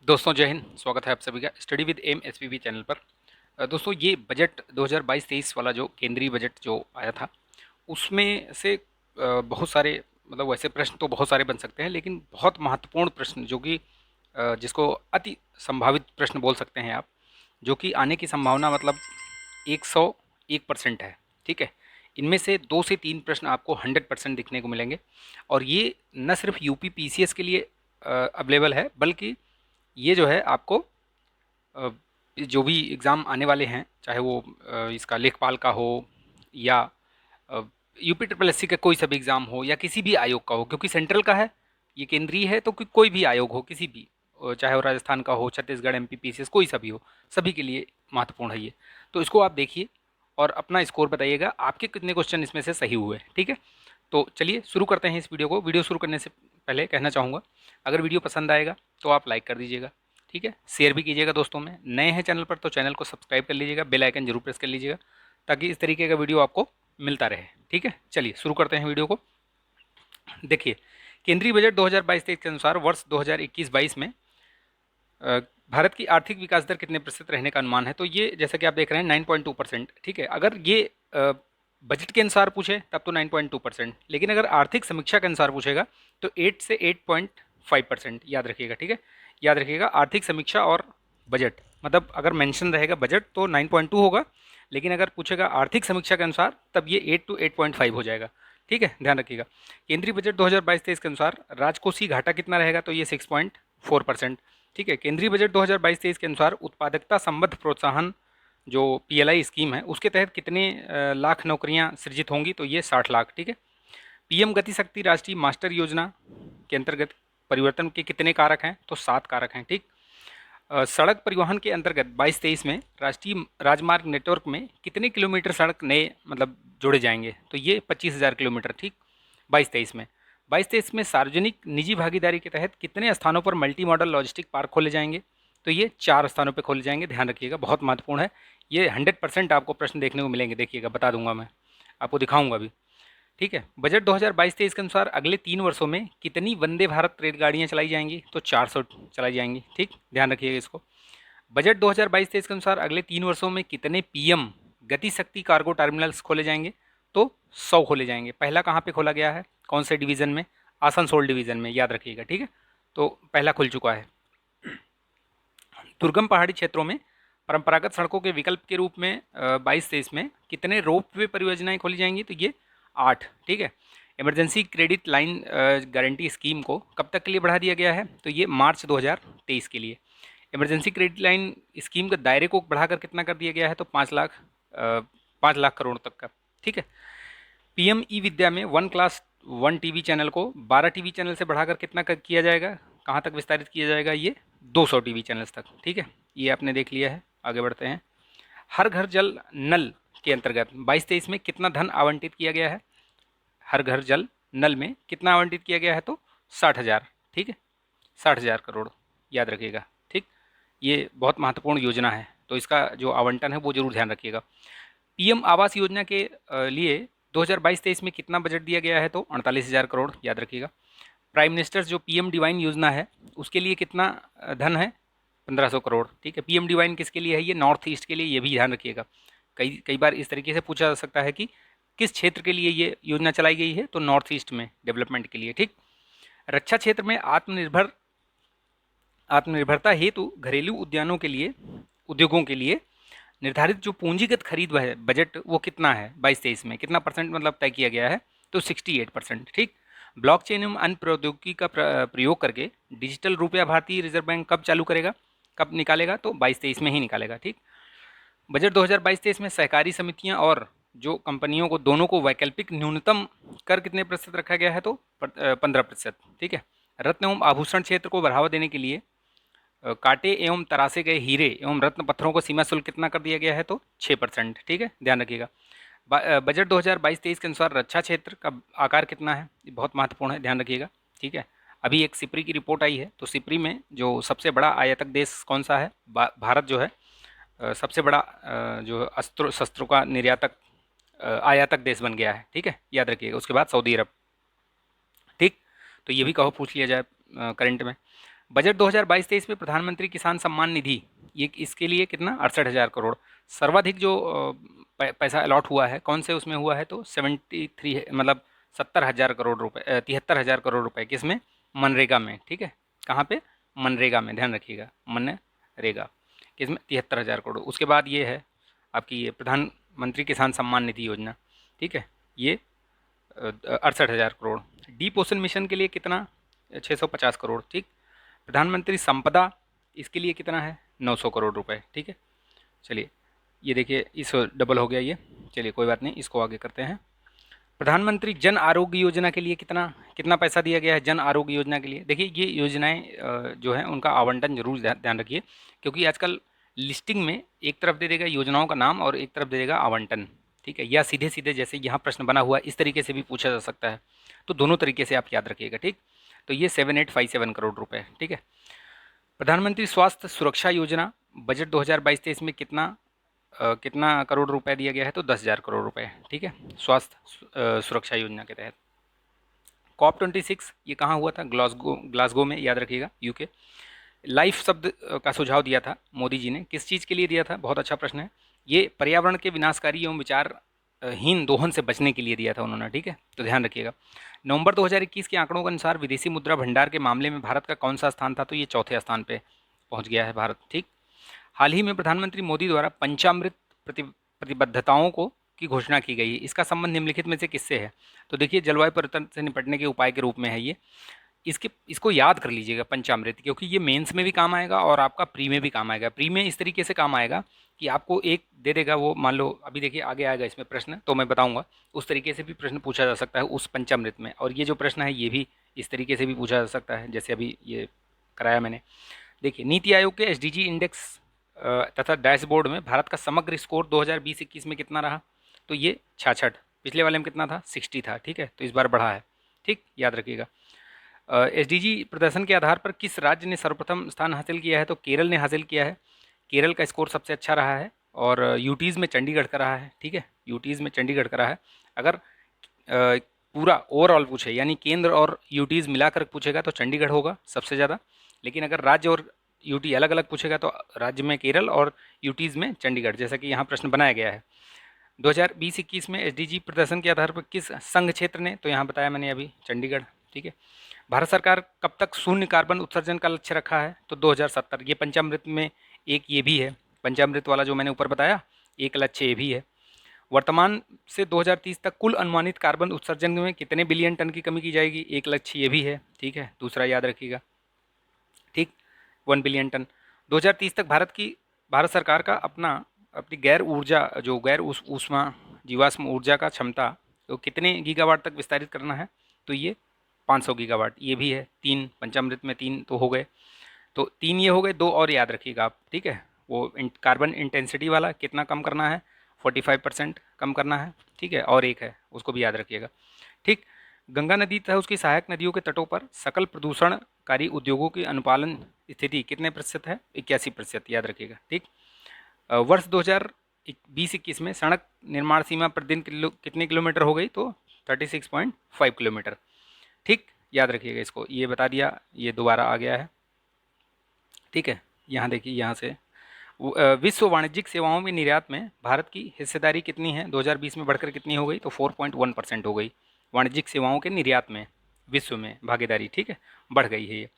दोस्तों जय हिंद। स्वागत है आप सभी का study with M SPB channel पर। दोस्तों ये बजट 2022-23 वाला जो केंद्रीय बजट जो आया था उसमें से बहुत सारे वैसे प्रश्न तो बहुत सारे बन सकते हैं, लेकिन बहुत महत्वपूर्ण प्रश्न जो कि जिसको अति संभावित प्रश्न बोल सकते हैं आप, जो कि आने की संभावना 101% है। ठीक है, इनमें से 2 से 3 प्रश्न आपको 100% दिखने को मिलेंगे और ये न सिर्फ यूपी पीसीएस के लिए अवेलेबल है, बल्कि ये जो है आपको अ, जो भी एग्ज़ाम आने वाले हैं, चाहे वो इसका लेखपाल का हो या यूपी ट्रिपल एससी का कोई सा भी एग्ज़ाम हो या किसी भी आयोग का हो, क्योंकि सेंट्रल का है, ये केंद्रीय है, तो कोई भी आयोग हो, किसी भी चाहे वो राजस्थान का हो, छत्तीसगढ़, एमपी पीसीएस, कोई सा भी हो, सभी के लिए महत्वपूर्ण है ये। तो इसको आप देखिए और अपना स्कोर बताइएगा, आपके कितने क्वेश्चन इसमें से सही हुए। ठीक है, तो चलिए शुरू करते हैं इस वीडियो को। वीडियो शुरू करने से पहले कहना चाहूँगा, अगर वीडियो पसंद आएगा तो आप लाइक कर दीजिएगा। ठीक है, शेयर भी कीजिएगा दोस्तों में। नए हैं चैनल पर तो चैनल को सब्सक्राइब कर लीजिएगा, बेल आइकन जरूर प्रेस कर लीजिएगा ताकि इस तरीके का वीडियो आपको मिलता रहे। ठीक है, चलिए शुरू करते हैं वीडियो को। देखिए, केंद्रीय बजट 2022-23 के अनुसार वर्ष 2021-22 में भारत की आर्थिक विकास दर कितने प्रतिशत रहने का अनुमान है। तो ये जैसा कि आप देख रहे हैं 9.2%। ठीक है, अगर ये बजट के अनुसार पूछे तब तो 9.2%, लेकिन अगर आर्थिक समीक्षा के अनुसार पूछेगा तो 8 से 8.5%। याद रखिएगा। ठीक है, याद रखिएगा, आर्थिक समीक्षा और बजट, मतलब अगर मेंशन रहेगा बजट तो 9.2 होगा, लेकिन अगर पूछेगा आर्थिक समीक्षा के अनुसार तब ये 8 to 8.5 हो जाएगा। ठीक है, ध्यान रखिएगा। केंद्रीय बजट 2022-23 के अनुसार राजकोषीय घाटा कितना रहेगा, तो ये 6.4%। ठीक है, केंद्रीय बजट 2022-23 के अनुसार उत्पादकता संबद्ध प्रोत्साहन जो पीएलआई स्कीम है उसके तहत कितने लाख नौकरियां सृजित होंगी, तो ये 60 लाख। ठीक है, पीएम गति शक्ति राष्ट्रीय मास्टर योजना के अंतर्गत परिवर्तन के कितने कारक हैं, तो 7 कारक हैं। ठीक, सड़क परिवहन के अंतर्गत 22-23 में राष्ट्रीय राजमार्ग नेटवर्क में कितने किलोमीटर सड़क नए जोड़े जाएंगे, तो ये 25,000 किलोमीटर। ठीक, 22-23 में सार्वजनिक निजी भागीदारी के तहत कितने स्थानों पर मल्टी मॉडल लॉजिस्टिक पार्क खोले जाएंगे, तो ये 4 स्थानों पर खोले जाएंगे। ध्यान रखिएगा, बहुत महत्वपूर्ण है ये। 100% आपको प्रश्न देखने को मिलेंगे। देखिएगा, बता दूंगा, मैं आपको दिखाऊंगा भी। ठीक है, बजट 2022-23 के अनुसार अगले 3 वर्षों में कितनी वंदे भारत रेलगाड़ियां चलाई जाएंगी, तो 400 चलाई जाएंगी। ठीक, ध्यान रखिएगा इसको। बजट 2022-23 के अनुसार अगले 3 वर्षों में कितने पीएम गति शक्ति कार्गो टर्मिनल्स खोले जाएंगे, तो 100 खोले जाएंगे। पहला कहाँ पे खोला गया है, कौन से डिवीज़न में, आसनसोल डिवीज़न में, याद रखिएगा। ठीक है, तो पहला खुल चुका है। दुर्गम पहाड़ी क्षेत्रों में परंपरागत सड़कों के विकल्प के रूप में 22-23 में कितने रोप वे परियोजनाएं खोली जाएंगी, तो ये 8। ठीक है, emergency credit line guarantee scheme को कब तक के लिए बढ़ा दिया गया है, तो ये मार्च 2023 के लिए। इमरजेंसी क्रेडिट लाइन स्कीम के दायरे को बढ़ाकर कितना कर दिया गया है, तो 5 लाख करोड़ तक का। ठीक है, पीएम ई विद्या में 1 क्लास 1 टीवी चैनल को 12 टीवी चैनल से बढ़ाकर कितना किया जाएगा, कहाँ तक विस्तारित किया जाएगा, ये 200 टीवी चैनल्स तक। ठीक है, ये आपने देख लिया है। आगे बढ़ते हैं। हर घर जल नल के अंतर्गत 22-23 में कितना धन आवंटित किया गया है, हर घर जल नल में कितना आवंटित किया गया है, तो 60,000। ठीक है, 60,000 करोड़, याद रखिएगा। ठीक, ये बहुत महत्वपूर्ण योजना है, तो इसका जो आवंटन है वो जरूर ध्यान रखिएगा। पीएम आवास योजना के लिए 2022-23 में कितना बजट दिया गया है, तो 48,000 करोड़, याद रखिएगा। प्राइम मिनिस्टर्स जो पीएम डिवाइन योजना है उसके लिए कितना धन है, 1500 करोड़। ठीक है, पीएम डिवाइन किसके लिए है, ये नॉर्थ ईस्ट के लिए, ये भी ध्यान रखिएगा। कई कई बार इस तरीके से पूछा जा सकता है कि किस क्षेत्र के लिए ये योजना चलाई गई है, तो नॉर्थ ईस्ट में डेवलपमेंट के लिए। ठीक, रक्षा क्षेत्र में आत्मनिर्भरता हेतु घरेलू उद्योगों के लिए निर्धारित जो पूंजीगत खरीद है बजट, वो कितना है 22-23 में, कितना परसेंट तय किया गया है, तो 68%। ठीक, ब्लॉकचेन एवं अन्य प्रौद्योगिकी का प्रयोग करके डिजिटल रुपया भारतीय रिजर्व बैंक कब चालू करेगा, कब निकालेगा, तो 22-23 में ही निकालेगा। ठीक, बजट 2022-23 में सहकारी समितियां और जो कंपनियों को, दोनों को वैकल्पिक न्यूनतम कर कितने प्रतिशत रखा गया है, तो 15%। ठीक है, रत्न एवं आभूषण क्षेत्र को बढ़ावा देने के लिए काटे एवं तरासे गए हीरे एवं रत्न पत्थरों को सीमा शुल्क कितना कर दिया गया है, तो 6%। ठीक है, ध्यान रखिएगा। बजट 2022-23 के अनुसार रक्षा क्षेत्र का आकार कितना है, ये बहुत महत्वपूर्ण है, ध्यान रखिएगा। ठीक है, अभी एक सिपरी की रिपोर्ट आई है, तो सिपरी में जो सबसे बड़ा आयातक देश कौन सा है, भारत जो है सबसे बड़ा जो अस्त्र शस्त्रों का निर्यातक आयातक देश बन गया है। ठीक है, याद रखिएगा। उसके बाद सऊदी अरब। ठीक, तो ये भी कहो पूछ लिया जाए करंट में। बजट 2022-23 में प्रधानमंत्री किसान सम्मान निधि, ये इसके लिए कितना 68,000 करोड़। सर्वाधिक जो पैसा अलॉट हुआ है कौन से उसमें हुआ है, तो 73 मतलब 70,000 करोड़ रुपए, 73,000 करोड़ रुपए किसमें, मनरेगा में। ठीक है, कहाँ पे, मनरेगा में, ध्यान रखिएगा, मनरेगा किसमें, 73,000 करोड़। उसके बाद ये है आपकी ये प्रधानमंत्री किसान सम्मान निधि योजना। ठीक है, ये 68,000 करोड़। डी पोषण मिशन के लिए कितना, 650 करोड़। ठीक, प्रधानमंत्री संपदा, इसके लिए कितना है, 900 करोड़ रुपए। ठीक है, चलिए ये देखिए इस डबल हो गया ये, चलिए कोई बात नहीं, इसको आगे करते हैं। प्रधानमंत्री जन आरोग्य योजना के लिए कितना कितना पैसा दिया गया है, जन आरोग्य योजना के लिए। देखिए ये योजनाएं जो है उनका आवंटन जरूर ध्यान रखिए, क्योंकि आजकल लिस्टिंग में एक तरफ दे देगा योजनाओं का नाम और एक तरफ दे देगा आवंटन। ठीक है, या सीधे सीधे जैसे यहाँ प्रश्न बना हुआ है इस तरीके से भी पूछा जा सकता है, तो दोनों तरीके से आप याद रखिएगा। ठीक, तो ये 7857 करोड़ रुपए। ठीक है, प्रधानमंत्री स्वास्थ्य सुरक्षा योजना बजट 2022-23 में कितना करोड़ रुपए दिया गया है, तो 10,000 करोड़ रुपए। ठीक है, स्वास्थ्य सुरक्षा योजना के तहत। कॉप 26 ये कहाँ हुआ था, ग्लासगो में, याद रखिएगा, यूके। लाइफ शब्द का सुझाव दिया था मोदी जी ने, किस चीज़ के लिए दिया था, बहुत अच्छा प्रश्न है। ये पर्यावरण के विनाशकारी एवं विचार हीन दोहन से बचने के लिए दिया था उन्होंने। ठीक है, तो ध्यान रखिएगा। नवंबर 2021 के आंकड़ों के अनुसार विदेशी मुद्रा भंडार के मामले में भारत का कौन सा स्थान था, तो ये चौथे स्थान पे पहुंच गया है भारत। ठीक, हाल ही में प्रधानमंत्री मोदी द्वारा पंचामृत प्रतिबद्धताओं को की घोषणा की गई है, इसका संबंध निम्नलिखित में से किससे है, तो देखिए जलवायु परिवर्तन से निपटने के उपाय के रूप में है ये। इसको याद कर लीजिएगा पंचामृत, क्योंकि ये मेंस में भी काम आएगा और आपका प्री में भी काम आएगा। प्री में इस तरीके से काम आएगा कि आपको एक दे देगा वो, मान लो अभी देखिए आगे आएगा इसमें प्रश्न तो मैं बताऊंगा, उस तरीके से भी प्रश्न पूछा जा सकता है उस पंचामृत में। और ये जो प्रश्न है ये भी इस तरीके से भी पूछा जा सकता है जैसे अभी ये कराया मैंने। देखिए नीति आयोग के एसडीजी इंडेक्स तथा डैशबोर्ड में भारत का समग्र स्कोर 2020-21 में कितना रहा, तो ये 66। पिछले वाले में कितना था, 60 था। ठीक है, तो इस बार बढ़ा है। ठीक, याद रखिएगा। एसडीजी प्रदर्शन के आधार पर किस राज्य ने सर्वप्रथम स्थान हासिल किया है, तो केरल ने हासिल किया है। केरल का स्कोर सबसे अच्छा रहा है और यूटीज़ में चंडीगढ़ का रहा है। ठीक है, यूटीज़ में चंडीगढ़ का रहा है। अगर पूरा ओवरऑल पूछे यानी केंद्र और यूटीज़ मिलाकर पूछेगा तो चंडीगढ़ होगा सबसे ज़्यादा, लेकिन अगर राज्य और यूटी अलग अलग पूछेगा तो राज्य में केरल और यूटीज़ में चंडीगढ़, जैसा कि यहाँ प्रश्न बनाया गया है। 2020-21 में एसडीजी प्रदर्शन के आधार पर किस संघ क्षेत्र ने, तो यहाँ बताया मैंने अभी, चंडीगढ़। ठीक है, भारत सरकार कब तक शून्य कार्बन उत्सर्जन का लक्ष्य रखा है, तो 2070। ये पंचामृत में एक ये भी है, पंचामृत वाला जो मैंने ऊपर बताया, एक लक्ष्य ये भी है। वर्तमान से 2030 तक कुल अनुमानित कार्बन उत्सर्जन में कितने बिलियन टन की कमी की जाएगी, एक लक्ष्य ये भी है। ठीक है, दूसरा याद रखिएगा। ठीक, 1 बिलियन टन। 2030 तक भारत सरकार का अपनी गैर ऊष्मा जीवाश्म ऊर्जा का क्षमता तो कितने गीगावाट तक विस्तारित करना है, तो ये 500 गीगावाट। ये भी है, 3 पंचामृत में 3 तो हो गए, तो 3 ये हो गए, 2 और याद रखिएगा आप। ठीक है, वो कार्बन इंटेंसिटी वाला कितना कम करना है, 45% कम करना है। ठीक है, और एक है उसको भी याद रखिएगा। ठीक, गंगा नदी तथा उसकी सहायक नदियों के तटों पर सकल प्रदूषणकारी उद्योगों की अनुपालन स्थिति कितने प्रतिशत है, 81%, याद रखिएगा। ठीक, वर्ष 2020-21 में सड़क निर्माण सीमा प्रतिदिन कितने किलोमीटर हो गई, तो 36.5 किलोमीटर। ठीक, याद रखिएगा इसको, ये बता दिया, ये दोबारा आ गया है। ठीक है, यहाँ देखिए, यहाँ से विश्व वाणिज्यिक सेवाओं में निर्यात में भारत की हिस्सेदारी कितनी है, 2020 में बढ़कर कितनी हो गई, तो 4.1% हो गई। वाणिज्यिक सेवाओं के निर्यात में विश्व में भागीदारी, ठीक है, बढ़ गई है ये।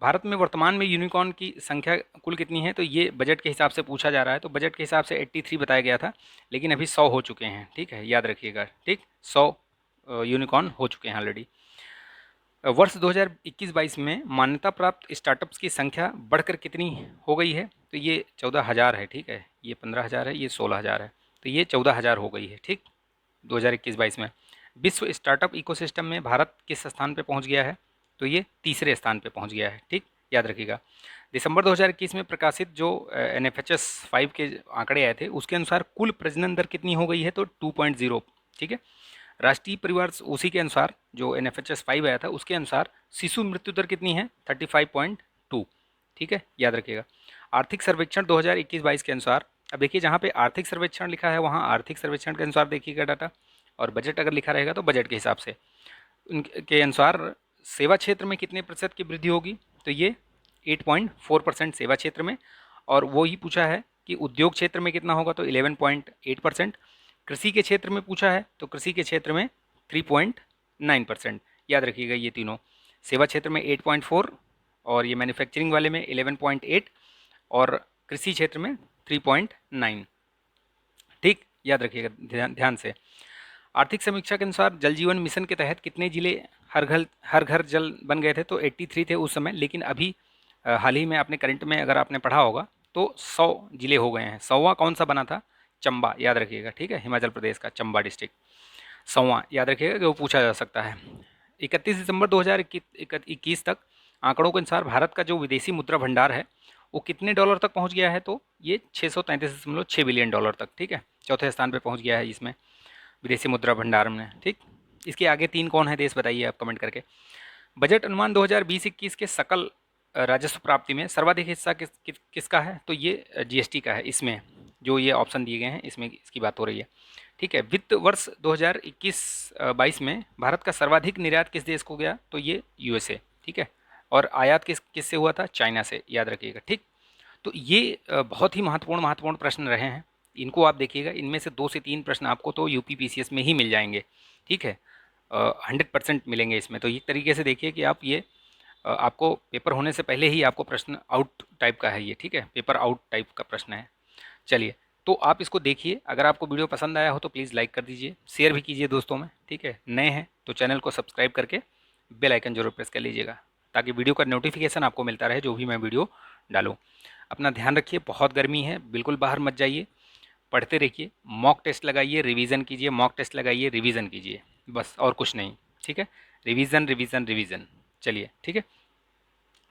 भारत में वर्तमान में यूनिकॉर्न की संख्या कुल कितनी है, तो ये बजट के हिसाब से पूछा जा रहा है, तो बजट के हिसाब से 83 बताया गया था, लेकिन अभी 100 हो चुके हैं। ठीक है, याद रखिएगा। ठीक, 100 यूनिकॉर्न हो चुके हैं ऑलरेडी। वर्ष 2021-22 में मान्यता प्राप्त स्टार्टअप्स की संख्या बढ़कर कितनी हो गई है, तो ये 14,000 है। ठीक है, ये 15,000 है, ये 16,000 है, तो ये 14,000 हो गई है। ठीक, 2021-22 में। विश्व स्टार्टअप इकोसिस्टम में भारत किस स्थान पे पहुंच गया है, तो ये तीसरे स्थान पे पहुंच गया है। ठीक, याद रखिएगा। दिसंबर 2021 में प्रकाशित जो NFHS 5 के आंकड़े आए थे उसके अनुसार कुल प्रजनन दर कितनी हो गई है, तो 2.0। ठीक है, राष्ट्रीय परिवार उसी के अनुसार जो NFHS 5 आया था उसके अनुसार शिशु मृत्यु दर कितनी है, 35.2। ठीक है, याद रखिएगा। आर्थिक सर्वेक्षण 2021-22 के अनुसार, अब देखिए जहाँ पे आर्थिक सर्वेक्षण लिखा है वहाँ आर्थिक सर्वेक्षण के अनुसार देखिएगा डाटा, और बजट अगर लिखा रहेगा तो बजट के हिसाब से उनके अनुसार सेवा क्षेत्र में कितने प्रतिशत की वृद्धि होगी, तो ये 8.4% सेवा क्षेत्र में, और वो ही पूछा है कि उद्योग क्षेत्र में कितना होगा, तो 11.8%। कृषि के क्षेत्र में पूछा है तो कृषि के क्षेत्र में 3.9%। याद रखिएगा ये तीनों, सेवा क्षेत्र में 8.4, और ये मैन्युफैक्चरिंग वाले में 11.8, और कृषि क्षेत्र में 3.9। ठीक, याद रखिएगा ध्यान से। आर्थिक समीक्षा के अनुसार जल जीवन मिशन के तहत कितने जिले हर घर जल बन गए थे, तो 83 थे उस समय, लेकिन अभी हाल ही में आपने करंट में अगर आपने पढ़ा होगा तो 100 जिले हो गए हैं। 100वां कौन सा बना था, चंबा, याद रखिएगा। ठीक है, हिमाचल प्रदेश का चंबा डिस्ट्रिक्ट 100वां, याद रखिएगा कि वो पूछा जा सकता है। 31 दिसंबर 2021 तक आंकड़ों के अनुसार भारत का जो विदेशी मुद्रा भंडार है वो कितने डॉलर तक पहुंच गया है, तो ये 633.6 बिलियन डॉलर तक। ठीक है, चौथे स्थान पे पहुंच गया है इसमें, विदेशी मुद्रा भंडार में। ठीक, इसके आगे 3 कौन है देश, बताइए आप कमेंट करके। बजट अनुमान 2020-21 के सकल राजस्व प्राप्ति में सर्वाधिक हिस्सा किसका है, तो ये जीएसटी का है। इसमें जो ये ऑप्शन दिए गए हैं इसमें इसकी बात हो रही है। ठीक है, वित्त वर्ष 2021-22 में भारत का सर्वाधिक निर्यात किस देश को गया, तो ये यूएसए। ठीक है, और आयात किससे हुआ था, चाइना से, याद रखिएगा। ठीक, तो ये बहुत ही महत्वपूर्ण प्रश्न रहे हैं, इनको आप देखिएगा। इनमें से 2 से 3 प्रश्न आपको तो यूपी पीसीएस में ही मिल जाएंगे। ठीक है, 100% मिलेंगे इसमें। तो इस तरीके से देखिए कि आप ये आपको पेपर होने से पहले ही आपको प्रश्न आउट टाइप का है ये। ठीक है, पेपर आउट टाइप का प्रश्न है। चलिए, तो आप इसको देखिए। अगर आपको वीडियो पसंद आया हो तो प्लीज़ लाइक कर दीजिए, शेयर भी कीजिए दोस्तों में। ठीक है, नए हैं तो चैनल को सब्सक्राइब करके बेल आइकन जरूर प्रेस कर लीजिएगा, ताकि वीडियो का नोटिफिकेशन आपको मिलता रहे जो भी मैं वीडियो डालूँ। अपना ध्यान रखिए, बहुत गर्मी है, बिल्कुल बाहर मत जाइए, पढ़ते रहिए, मॉक टेस्ट लगाइए, रिवीजन कीजिए, मॉक टेस्ट लगाइए, रिवीजन कीजिए, बस और कुछ नहीं। ठीक है, रिवीजन रिवीजन रिवीजन। चलिए, ठीक है,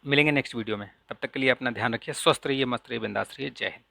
मिलेंगे नेक्स्ट वीडियो में। तब तक के लिए अपना ध्यान रखिए, स्वस्थ रहिए, मस्त रहिए, बिंदास रहिए। जय हिंद।